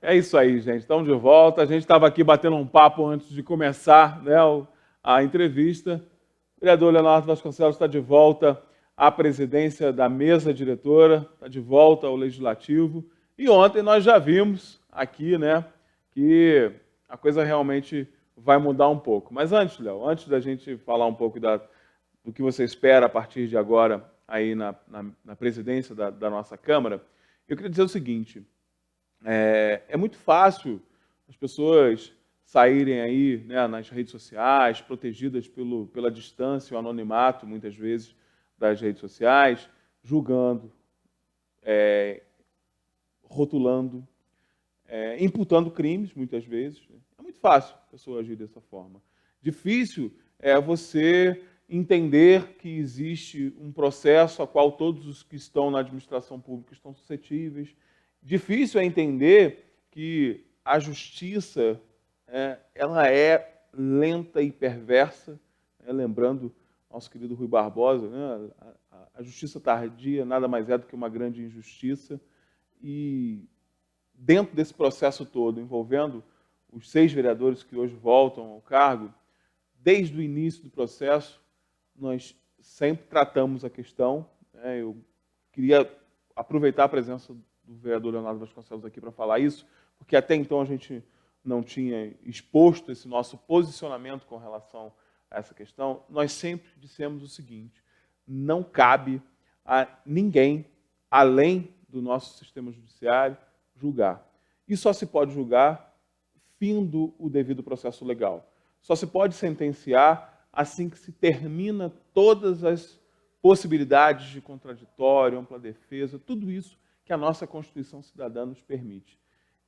É isso aí, gente. Estamos de volta. A gente estava aqui batendo um papo antes de começar, né, a entrevista. O vereador Leonardo Vasconcelos está de volta à presidência da mesa diretora, está de volta ao Legislativo. E ontem nós já vimos aqui, né, que a coisa realmente vai mudar um pouco. Mas antes, Léo, antes da gente falar um pouco do que você espera a partir de agora aí na presidência da nossa Câmara, eu queria dizer o seguinte: é muito fácil as pessoas saírem aí, né, nas redes sociais, protegidas pela distância, o anonimato, muitas vezes, das redes sociais, julgando, rotulando, imputando crimes, muitas vezes. É muito fácil a pessoa agir dessa forma. Difícil é você entender que existe um processo a qual todos os que estão na administração pública estão suscetíveis. Difícil é entender que a justiça ela é lenta e perversa, né? Lembrando nosso querido Rui Barbosa, né? A justiça tardia nada mais é do que uma grande injustiça. E dentro desse processo todo, envolvendo os 6 vereadores que hoje voltam ao cargo, desde o início do processo, nós sempre tratamos a questão. Eu queria aproveitar a presença do vereador Leonardo Vasconcelos aqui para falar isso, porque até então a gente não tinha exposto esse nosso posicionamento com relação a essa questão. Nós sempre dissemos o seguinte: não cabe a ninguém, além do nosso sistema judiciário, julgar. E só se pode julgar findo o devido processo legal. Só se pode sentenciar assim que se termina todas as possibilidades de contraditório, ampla defesa, tudo isso que a nossa Constituição Cidadã nos permite.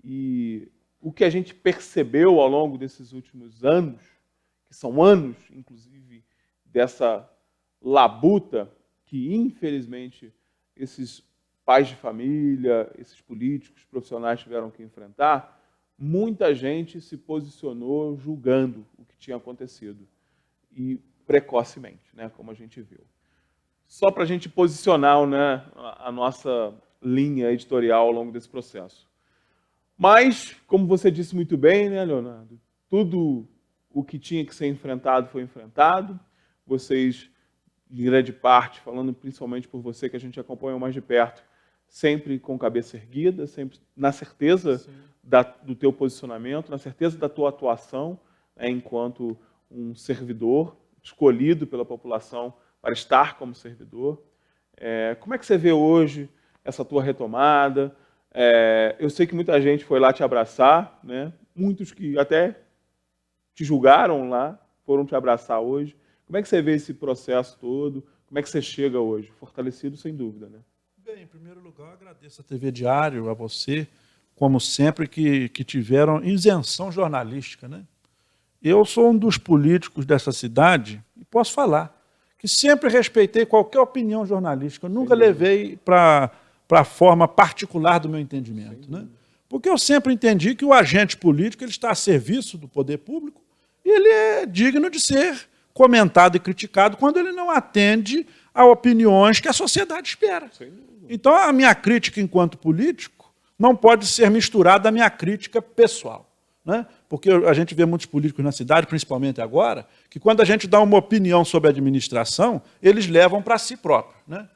E o que a gente percebeu ao longo desses últimos anos, que são anos, inclusive, dessa labuta que, infelizmente, esses pais de família, esses políticos, profissionais tiveram que enfrentar, muita gente se posicionou julgando o que tinha acontecido, e precocemente, né, como a gente viu. Só para a gente posicionar, né, a nossa linha editorial ao longo desse processo. Mas, como você disse muito bem, né, Leonardo, tudo o que tinha que ser enfrentado foi enfrentado. Vocês, em grande parte, falando principalmente por você, que a gente acompanha mais de perto, sempre com cabeça erguida, sempre na certeza do teu posicionamento, na certeza da tua atuação, né, enquanto um servidor escolhido pela população para estar como servidor. Como é que você vê hoje essa tua retomada? Eu sei que muita gente foi lá te abraçar, né? Muitos que até te julgaram lá foram te abraçar hoje. Como é que você vê esse processo todo? Como é que você chega hoje? Fortalecido, sem dúvida, né? Bem, em primeiro lugar, eu agradeço a TV Diário, a você, como sempre, que tiveram isenção jornalística, né? Eu sou um dos políticos dessa cidade, e posso falar, que sempre respeitei qualquer opinião jornalística. Eu nunca levei para a forma particular do meu entendimento, né? Porque eu sempre entendi que o agente político ele está a serviço do poder público e ele é digno de ser comentado e criticado quando ele não atende a opiniões que a sociedade espera. Então, a minha crítica enquanto político não pode ser misturada à minha crítica pessoal, né? Porque a gente vê muitos políticos na cidade, principalmente agora, que quando a gente dá uma opinião sobre a administração, eles levam para si próprio, né?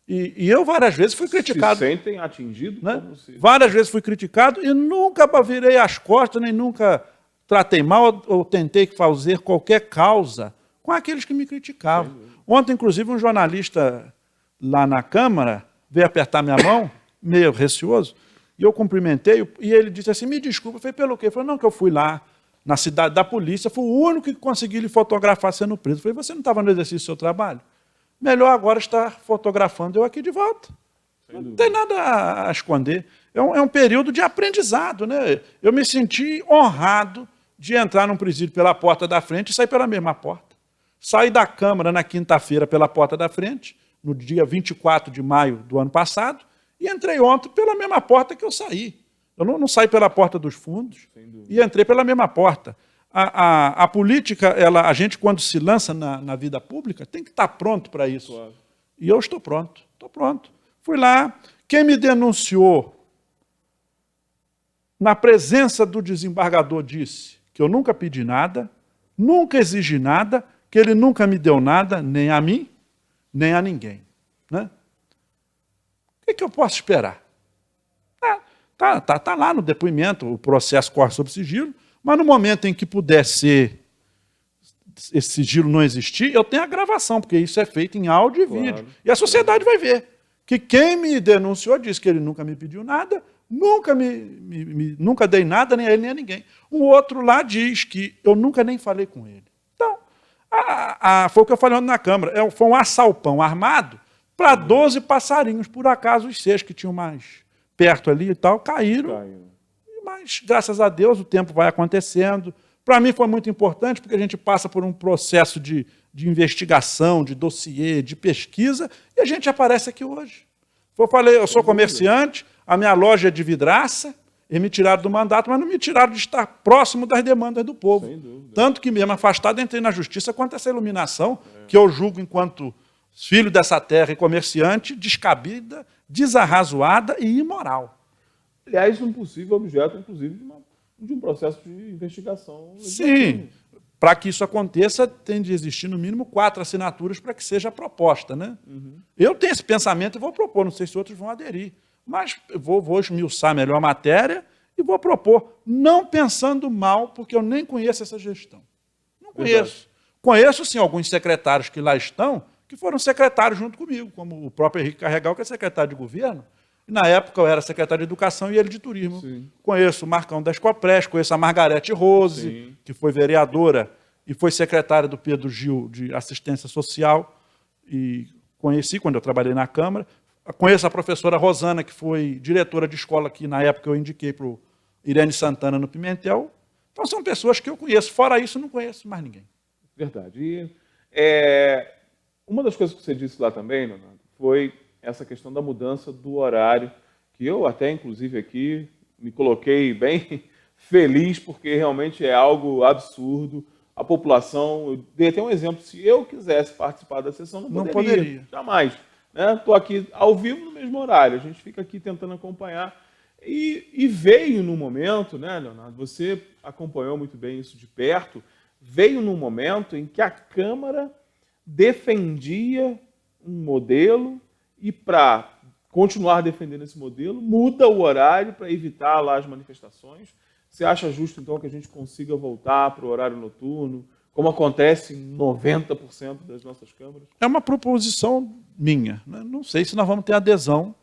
E eu várias vezes fui criticado. Se sentem atingidos, né? Várias vezes fui criticado e nunca virei as costas, nem nunca tratei mal ou tentei fazer qualquer causa com aqueles que me criticavam. Ontem, inclusive, um jornalista lá na Câmara veio apertar minha mão, meio receoso, e eu cumprimentei, e ele disse assim: me desculpa. Eu falei: pelo quê? Ele falou: não, que eu fui lá na cidade da polícia, fui o único que consegui lhe fotografar sendo preso. Eu falei: você não estava no exercício do seu trabalho? Melhor agora estar fotografando eu aqui de volta. Não tem nada a esconder. É um período de aprendizado, né? Eu me senti honrado de entrar num presídio pela porta da frente e sair pela mesma porta. Saí da Câmara na quinta-feira pela porta da frente, no dia 24 de maio do ano passado, e entrei ontem pela mesma porta que eu saí. Eu não saí pela porta dos fundos e entrei pela mesma porta. A política, a gente, quando se lança na vida pública, tem que estar pronto para isso. Claro. E eu estou pronto. Fui lá. Quem me denunciou na presença do desembargador, disse que eu nunca pedi nada, nunca exigi nada, que ele nunca me deu nada, nem a mim, nem a ninguém. Né? O que eu posso esperar? Tá lá no depoimento, o processo corre sob sigilo, mas no momento em que puder ser, esse sigilo não existir, eu tenho a gravação, porque isso é feito em áudio e vídeo. E a sociedade vai ver que quem me denunciou disse que ele nunca me pediu nada, nunca dei nada, nem a ele, nem a ninguém. Um outro lá diz que eu nunca nem falei com ele. Então, foi o que eu falei ontem na Câmara, foi um assalpão armado para 12 passarinhos. Por acaso, os 6 que tinham mais perto ali e tal, caíram. Mas, graças a Deus, o tempo vai acontecendo. Para mim foi muito importante, porque a gente passa por um processo de investigação, de dossiê, de pesquisa, e a gente aparece aqui hoje. Eu falei, eu sou comerciante, a minha loja é de vidraça, e me tiraram do mandato, mas não me tiraram de estar próximo das demandas do povo. Tanto que, mesmo afastado, entrei na justiça contra essa iluminação, que eu julgo, enquanto filho dessa terra e comerciante, descabida, desarrazoada e imoral. Aliás, um possível objeto, inclusive, de um processo de investigação. Sim, para que isso aconteça, tem de existir no mínimo 4 assinaturas para que seja proposta. Né? Eu tenho esse pensamento e vou propor, não sei se outros vão aderir, mas vou esmiuçar melhor a matéria e vou propor, não pensando mal, porque eu nem conheço essa gestão. Não conheço. Verdade. Conheço, sim, alguns secretários que lá estão, que foram secretários junto comigo, como o próprio Henrique Carregal, que é secretário de governo. E, na época, eu era secretário de Educação e ele de Turismo. Sim. Conheço o Marcão da Escopres, conheço a Margarete Rose, sim, que foi vereadora e foi secretária do Pedro Gil de Assistência Social, e conheci quando eu trabalhei na Câmara. Conheço a professora Rosana, que foi diretora de escola, que na época eu indiquei para o Irene Santana no Pimentel. Então, são pessoas que eu conheço. Fora isso, não conheço mais ninguém. Verdade. E uma das coisas que você disse lá também, Leonardo, foi essa questão da mudança do horário, que eu até, inclusive, aqui me coloquei bem feliz, porque realmente é algo absurdo. A população, eu dei até um exemplo, se eu quisesse participar da sessão, não poderia. Jamais. Estou aqui ao vivo no mesmo horário, a gente fica aqui tentando acompanhar. E veio num momento, né, Leonardo, você acompanhou muito bem isso de perto, veio num momento em que a Câmara defendia um modelo e, para continuar defendendo esse modelo, muda o horário para evitar lá as manifestações. Você acha justo, então, que a gente consiga voltar para o horário noturno, como acontece em 90% das nossas câmaras? É uma proposição minha. Né? Não sei se nós vamos ter adesão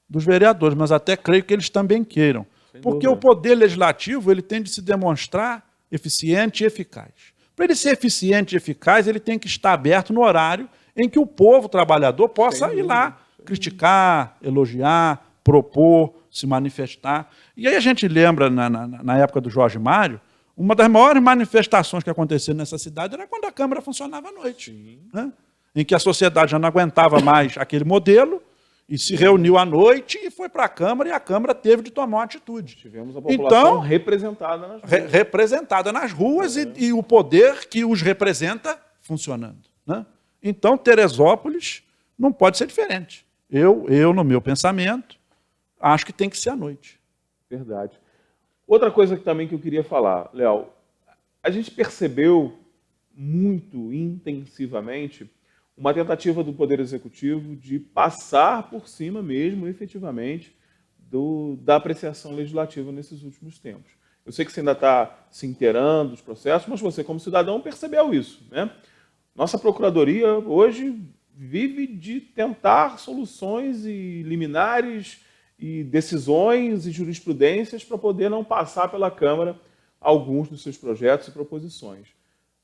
dos vereadores, mas até creio que eles também queiram. Porque o poder legislativo ele tem de se demonstrar eficiente e eficaz. Para ele ser eficiente e eficaz, ele tem que estar aberto no horário em que o povo trabalhador possa ir lá criticar, elogiar, propor, se manifestar. E aí a gente lembra, na época do Jorge Mário, uma das maiores manifestações que aconteceram nessa cidade era quando a Câmara funcionava à noite, né? Em que a sociedade já não aguentava mais aquele modelo e se reuniu à noite e foi para a Câmara, e a Câmara teve de tomar uma atitude. Tivemos a população representada nas ruas. Representada nas ruas e o poder que os representa funcionando. Né? Então, Teresópolis não pode ser diferente. Eu, no meu pensamento, acho que tem que ser à noite. Verdade. Outra coisa também que eu queria falar, Léo, a gente percebeu muito intensivamente uma tentativa do Poder Executivo de passar por cima mesmo, efetivamente, da apreciação legislativa nesses últimos tempos. Eu sei que você ainda está se inteirando dos processos, mas você, como cidadão, percebeu isso, né? Nossa Procuradoria hoje vive de tentar soluções e liminares e decisões e jurisprudências para poder não passar pela Câmara alguns dos seus projetos e proposições.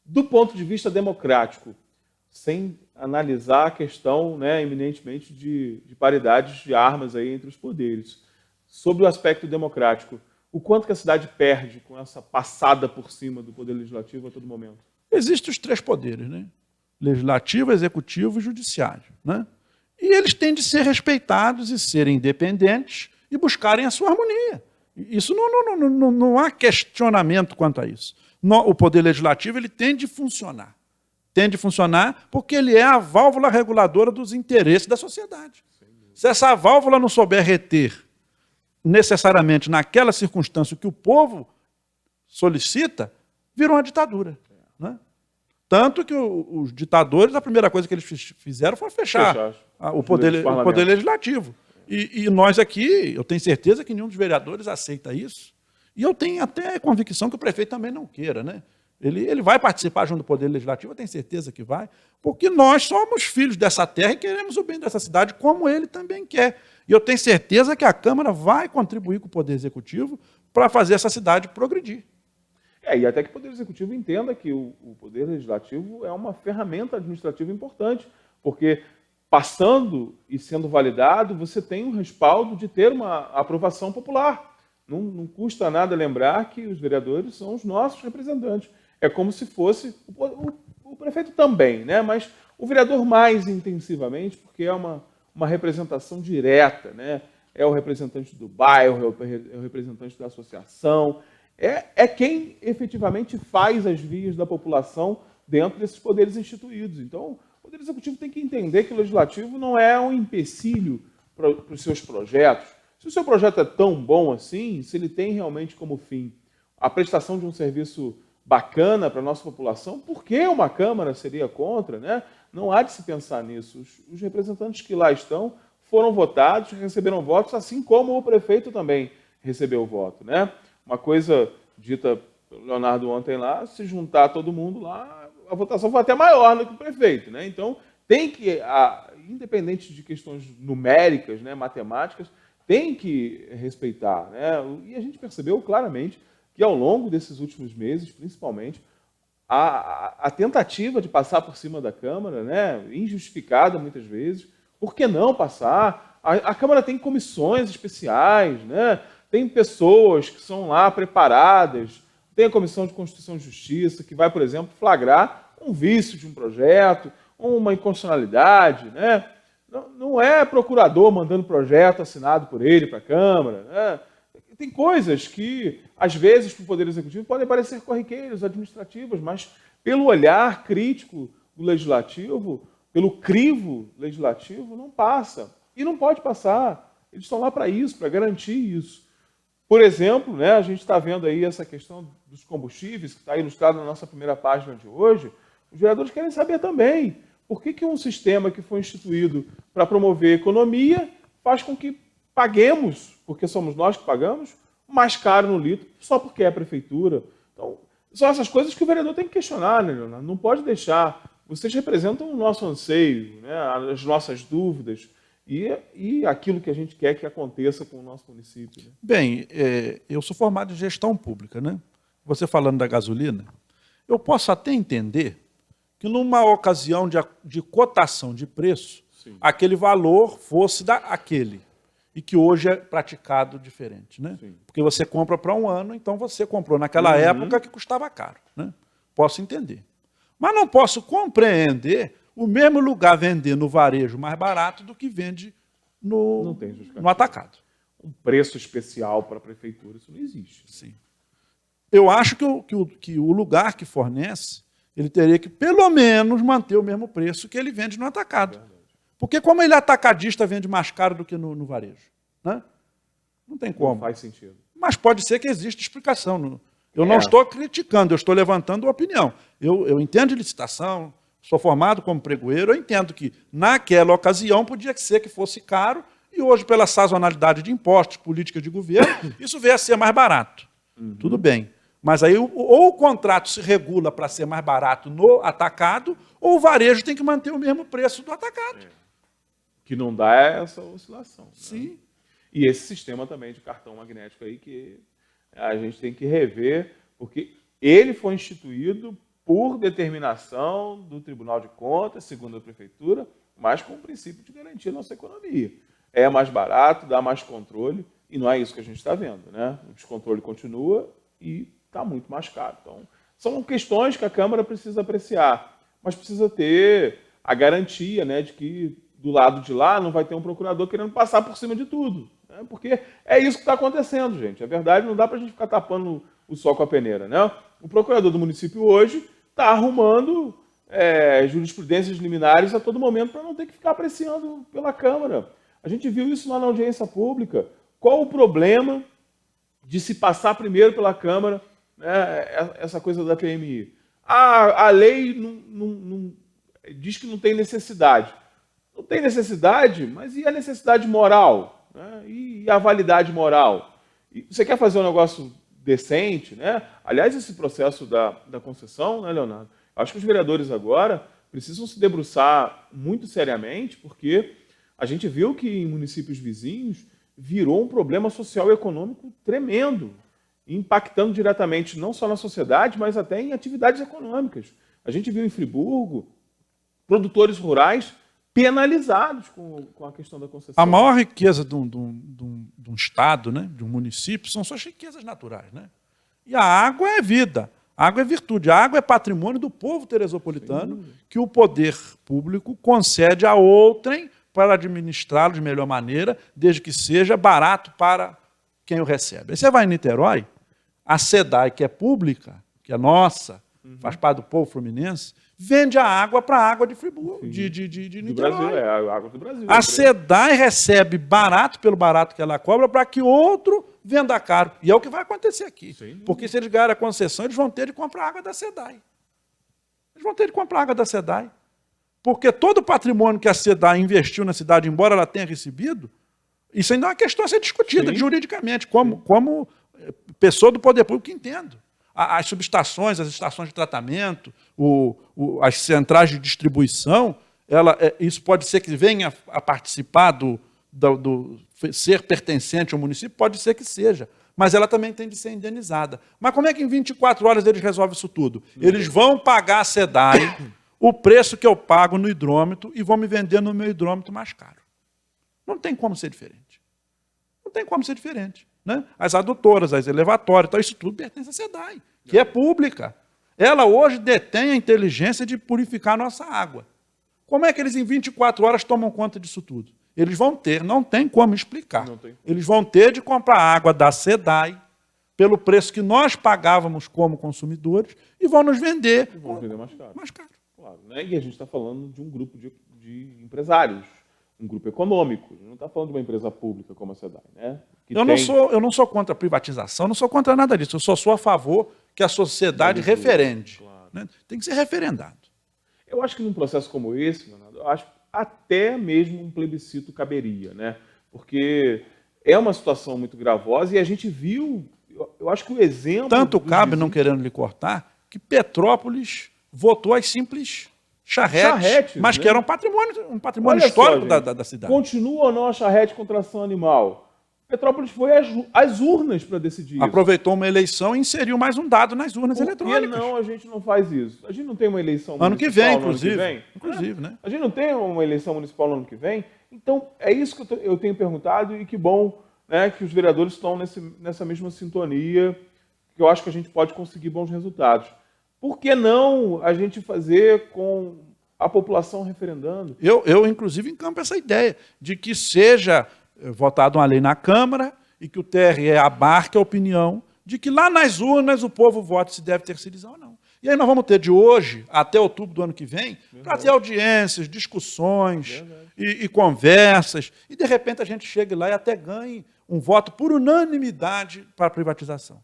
Do ponto de vista democrático, sem analisar a questão, né, eminentemente de paridades de armas aí entre os poderes, sobre o aspecto democrático, o quanto que a cidade perde com essa passada por cima do Poder Legislativo a todo momento? Existem os 3 poderes, né? Legislativo, Executivo e Judiciário. Né? E eles têm de ser respeitados e serem independentes e buscarem a sua harmonia. Isso não há questionamento quanto a isso. O Poder Legislativo ele tem de funcionar. Tem de funcionar porque ele é a válvula reguladora dos interesses da sociedade. Se essa válvula não souber reter necessariamente naquela circunstância que o povo solicita, virou uma ditadura. Né? Tanto que os ditadores, a primeira coisa que eles fizeram foi fechar o poder legislativo. E nós aqui, eu tenho certeza que nenhum dos vereadores aceita isso. E eu tenho até convicção que o prefeito também não queira. Né? Ele vai participar junto do Poder Legislativo, eu tenho certeza que vai, porque nós somos filhos dessa terra e queremos o bem dessa cidade, como ele também quer. E eu tenho certeza que a Câmara vai contribuir com o Poder Executivo para fazer essa cidade progredir. E até que o Poder Executivo entenda que o Poder Legislativo é uma ferramenta administrativa importante, porque passando e sendo validado, você tem o respaldo de ter uma aprovação popular. Não custa nada lembrar que os vereadores são os nossos representantes. É como se fosse o prefeito também, né? Mas o vereador mais intensivamente, porque é uma representação direta, né? É o representante do bairro, é o representante da associação, é quem efetivamente faz as vias da população dentro desses poderes instituídos. Então, o Poder Executivo tem que entender que o Legislativo não é um empecilho para os seus projetos. Se o seu projeto é tão bom assim, se ele tem realmente como fim a prestação de um serviço bacana para a nossa população, por que uma Câmara seria contra? Né? Não há de se pensar nisso. Os representantes que lá estão foram votados, receberam votos, assim como o prefeito também recebeu o voto. Né? Uma coisa dita pelo Leonardo ontem lá, se juntar todo mundo lá, a votação foi até maior do que o prefeito. Né? Então, tem que, independente de questões numéricas, né, matemáticas, tem que respeitar. Né? E a gente percebeu claramente que ao longo desses últimos meses, principalmente, a tentativa de passar por cima da Câmara, né, injustificada muitas vezes, por que não passar? A Câmara tem comissões especiais, né? Tem pessoas que são lá preparadas, tem a Comissão de Constituição e Justiça, que vai, por exemplo, flagrar um vício de um projeto, uma inconstitucionalidade, né? Não é procurador mandando projeto assinado por ele para a Câmara. Né? Tem coisas que, às vezes, para o Poder Executivo podem parecer corriqueiras, administrativas, mas pelo olhar crítico do Legislativo, pelo crivo legislativo, não passa. E não pode passar. Eles estão lá para isso, para garantir isso. Por exemplo, né, a gente está vendo aí essa questão dos combustíveis, que está ilustrado na nossa primeira página de hoje. Os vereadores querem saber também por que um sistema que foi instituído para promover economia faz com que paguemos, porque somos nós que pagamos, mais caro no litro, só porque é a prefeitura. Então, são essas coisas que o vereador tem que questionar, né, Leonardo? Não pode deixar. Vocês representam o nosso anseio, né, as nossas dúvidas e aquilo que a gente quer que aconteça com o nosso município. Né? Bem, eu sou formado em gestão pública, né? Você falando da gasolina, eu posso até entender que numa ocasião de cotação de preço, sim, aquele valor fosse aquele, e que hoje é praticado diferente. Né? Porque você compra para um ano, então você comprou naquela época que custava caro. Né? Posso entender. Mas não posso compreender o mesmo lugar vender no varejo mais barato do que vende no atacado. Um preço especial para a prefeitura, isso não existe. Sim. Eu acho que o lugar que fornece, ele teria que, pelo menos, manter o mesmo preço que ele vende no atacado. Porque como ele é atacadista, vende mais caro do que no varejo. Né? Não tem como. Não faz sentido. Mas pode ser que exista explicação. Eu não estou criticando, eu estou levantando uma opinião. Eu entendo de licitação, sou formado como pregoeiro, eu entendo que naquela ocasião podia ser que fosse caro e hoje, pela sazonalidade de impostos, política de governo, isso veio a ser mais barato. Tudo bem. Mas aí ou o contrato se regula para ser mais barato no atacado, ou o varejo tem que manter o mesmo preço do atacado. Que não dá essa oscilação. Né? Sim. E esse sistema também de cartão magnético aí que a gente tem que rever, porque ele foi instituído por determinação do Tribunal de Contas, segundo a Prefeitura, mas com o princípio de garantir a nossa economia. É mais barato, dá mais controle, e não é isso que a gente está vendo. Né? O descontrole continua e está muito mais caro. Então, são questões que a Câmara precisa apreciar, mas precisa ter a garantia, né, de que do lado de lá não vai ter um procurador querendo passar por cima de tudo. Né? Porque é isso que está acontecendo, gente. É verdade, não dá para a gente ficar tapando o sol com a peneira. Né? O procurador do município hoje está arrumando jurisprudências liminares a todo momento para não ter que ficar apreciando pela Câmara. A gente viu isso lá na audiência pública. qual o problema de se passar primeiro pela Câmara, né, essa coisa da PMI? A lei não diz que não tem necessidade. Não tem necessidade, mas e a necessidade moral? Né? E a validade moral? E você quer fazer um negócio decente, né? Aliás, esse processo da concessão, né, Leonardo? Acho que os vereadores agora precisam se debruçar muito seriamente, porque a gente viu que em municípios vizinhos virou um problema social e econômico tremendo, impactando diretamente não só na sociedade, mas até em atividades econômicas. A gente viu em Friburgo produtores rurais penalizados com a questão da concessão. A maior riqueza de um estado, né, de um município, são suas riquezas naturais. Né? E a água é vida, a água é virtude, a água é patrimônio do povo teresopolitano, que o poder público concede a outrem para administrá-lo de melhor maneira, desde que seja barato para quem o recebe. Aí você vai em Niterói, a SEDAI, que é pública, que é nossa, faz parte do povo fluminense, vende a água para a água de Friburgo, de Niterói. Do Brasil, é a água do Brasil. A SEDAI recebe barato pelo barato que ela cobra para que outro venda caro. E é o que vai acontecer aqui. Sim. Porque se eles ganharem a concessão, eles vão ter de comprar água da SEDAI. Eles vão ter de comprar água da SEDAI. Porque todo o patrimônio que a SEDAI investiu na cidade, embora ela tenha recebido, isso ainda é uma questão a ser discutida juridicamente, como pessoa do poder público que entendo. As subestações, as estações de tratamento, as centrais de distribuição, isso pode ser que venha a participar do ser pertencente ao município, pode ser que seja, mas ela também tem de ser indenizada. Mas como é que em 24 horas eles resolvem isso tudo? Eles vão pagar a SEDAI o preço que eu pago no hidrômetro e vão me vender no meu hidrômetro mais caro. Não tem como ser diferente. Não tem como ser diferente. Né? As adutoras, as elevatórias, então, isso tudo pertence à SEDAI, que é pública. Ela hoje detém a inteligência de purificar a nossa água. Como é que eles em 24 horas tomam conta disso tudo? Eles vão ter, não tem como explicar. Eles vão ter de comprar água da SEDAI pelo preço que nós pagávamos como consumidores e vão nos vender. E vão vender mais caro. Mais caro. Claro, né? E a gente está falando de um grupo de empresários, um grupo econômico. A gente não está falando de uma empresa pública como a SEDAI, né? Eu não sou contra a privatização, não sou contra nada disso. Eu só sou a favor que a sociedade referende. Claro. Né? Tem que ser referendado. Eu acho que num processo como esse, Leonardo, eu acho que até mesmo um plebiscito caberia, né? Porque é uma situação muito gravosa e a gente viu, eu acho que o exemplo... Tanto cabe, não querendo lhe cortar, que Petrópolis votou as simples charretes, mas né? Que eram um patrimônio histórico da cidade. Continua ou não a charrete com tração animal? Petrópolis foi às urnas para decidir Aproveitou uma eleição e inseriu mais um dado nas urnas eletrônicas. Por que não a gente não faz isso? A gente não tem uma eleição ano municipal que vem, inclusive. Inclusive, né? A gente não tem uma eleição municipal no ano que vem? Então, é isso que eu tenho perguntado e que bom, né, que os vereadores estão nessa mesma sintonia, que eu acho que a gente pode conseguir bons resultados. Por que não a gente fazer com a população referendando? Eu inclusive, encampo essa ideia de que seja votada uma lei na Câmara e que o TRE abarque a opinião de que lá nas urnas o povo vote se deve terceirizar ou não. E aí nós vamos ter de hoje até outubro do ano que vem para ter audiências, discussões e conversas, e de repente a gente chegue lá e até ganhe um voto por unanimidade para a privatização.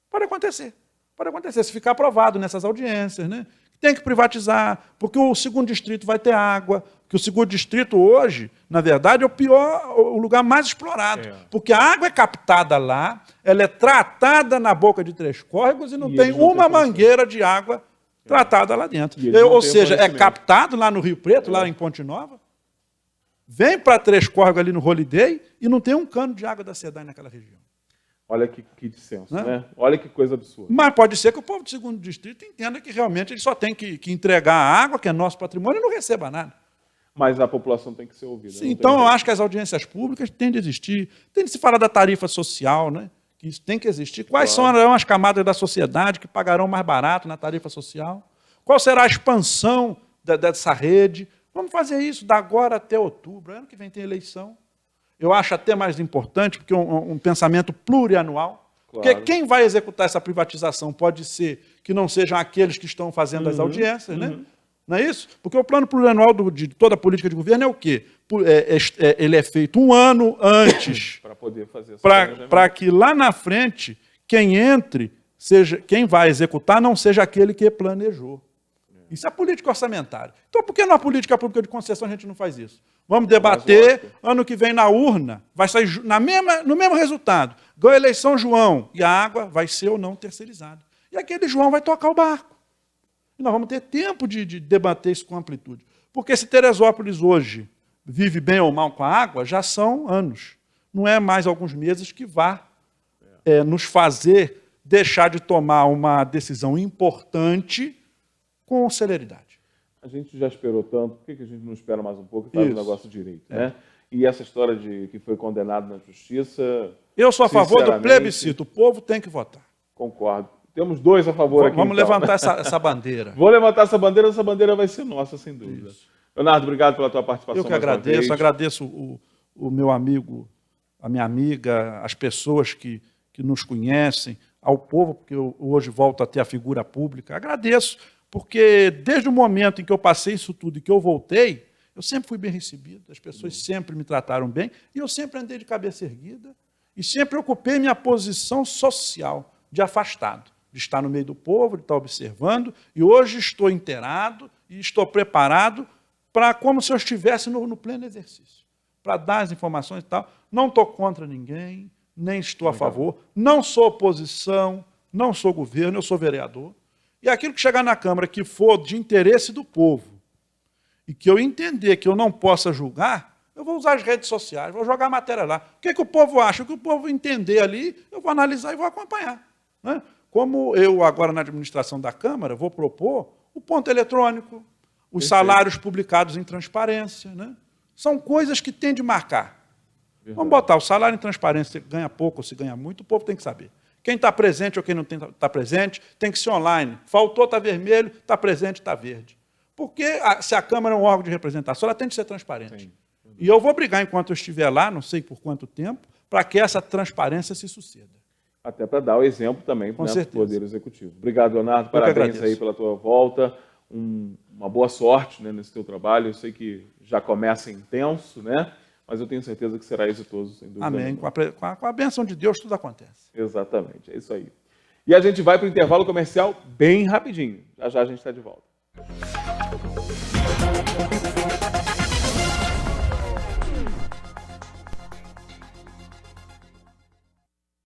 Pode acontecer se ficar aprovado nessas audiências, né? Tem que privatizar, porque o segundo distrito vai ter água, que o segundo distrito hoje, na verdade, é o lugar mais explorado, porque a água é captada lá, ela é tratada na boca de Três Córregos e não tem uma mangueira de água tratada lá dentro. Ou seja, é captado lá no Rio Preto, lá em Ponte Nova, vem para Três Córregos ali no Holiday e não tem um cano de água da SEDAI naquela região. Olha que dissenso, né? Olha que coisa absurda. Mas pode ser que o povo do segundo distrito entenda que realmente ele só tem que entregar a água, que é nosso patrimônio, e não receba nada. Mas a população tem que ser ouvida. Sim, então eu acho que as audiências públicas têm de existir. Tem de se falar da tarifa social, né? Que isso tem que existir. Quais serão as camadas da sociedade que pagarão mais barato na tarifa social? Qual será a expansão dessa rede? Vamos fazer isso da agora até outubro. Ano que vem tem eleição. Eu acho até mais importante, porque um pensamento plurianual. Claro. Porque quem vai executar essa privatização pode ser que não sejam aqueles que estão fazendo as audiências, né? Não é isso? Porque o plano plurianual de toda a política de governo é o quê? Ele é feito um ano antes Para poder fazer esse para que lá na frente, quem entre, quem vai executar não seja aquele que planejou. Isso é política orçamentária. Então, por que na política pública de concessão a gente não faz isso? Vamos debater, ano que vem na urna, vai sair no mesmo resultado. Ganhou a eleição João, e a água vai ser ou não terceirizada. E aquele João vai tocar o barco. E nós vamos ter tempo de debater isso com amplitude. Porque se Teresópolis hoje vive bem ou mal com a água, já são anos. Não é mais alguns meses que vá nos fazer deixar de tomar uma decisão importante com celeridade. A gente já esperou tanto, por que a gente não espera mais um pouco e faz o negócio direito? Né? E essa história de que foi condenado na justiça... Eu sou a favor do plebiscito, o povo tem que votar. Concordo. Temos dois a favor aqui. Vamos levantar essa bandeira. Vou levantar essa bandeira vai ser nossa, sem dúvida. Isso. Leonardo, obrigado pela tua participação. Eu que agradeço o meu amigo, a minha amiga, as pessoas que nos conhecem, ao povo, porque eu hoje volto a ter a figura pública. Agradeço, porque desde o momento em que eu passei isso tudo e que eu voltei, eu sempre fui bem recebido, as pessoas sempre me trataram bem, e eu sempre andei de cabeça erguida, e sempre ocupei minha posição social de afastado, de estar no meio do povo, de estar observando, e hoje estou inteirado e estou preparado para como se eu estivesse no pleno exercício, para dar as informações e tal. Não estou contra ninguém, nem estou a favor, não sou oposição, não sou governo, eu sou vereador. E aquilo que chegar na Câmara que for de interesse do povo, e que eu entender que eu não possa julgar, eu vou usar as redes sociais, vou jogar a matéria lá. O que o povo acha? O que o povo entender ali, eu vou analisar e vou acompanhar. Né? Como eu, agora na administração da Câmara, vou propor o ponto eletrônico, os salários publicados em transparência. Né? São coisas que tem de marcar. Vamos botar o salário em transparência, se ganha pouco ou se ganha muito, o povo tem que saber. Quem está presente ou quem não está presente, tem que ser online. Faltou, está vermelho, está presente, está verde. Porque se a Câmara é um órgão de representação, ela tem de ser transparente. Sim. E eu vou brigar enquanto eu estiver lá, não sei por quanto tempo, para que essa transparência se suceda. Até para dar o exemplo também para o Poder Executivo. Obrigado, Leonardo. Parabéns aí pela tua volta. Uma boa sorte, né, nesse teu trabalho. Eu sei que já começa intenso, né? Mas eu tenho certeza que será exitoso, sem dúvida. Amém. Com a bênção de Deus, tudo acontece. Exatamente, é isso aí. E a gente vai para o intervalo comercial bem rapidinho. Já já a gente está de volta.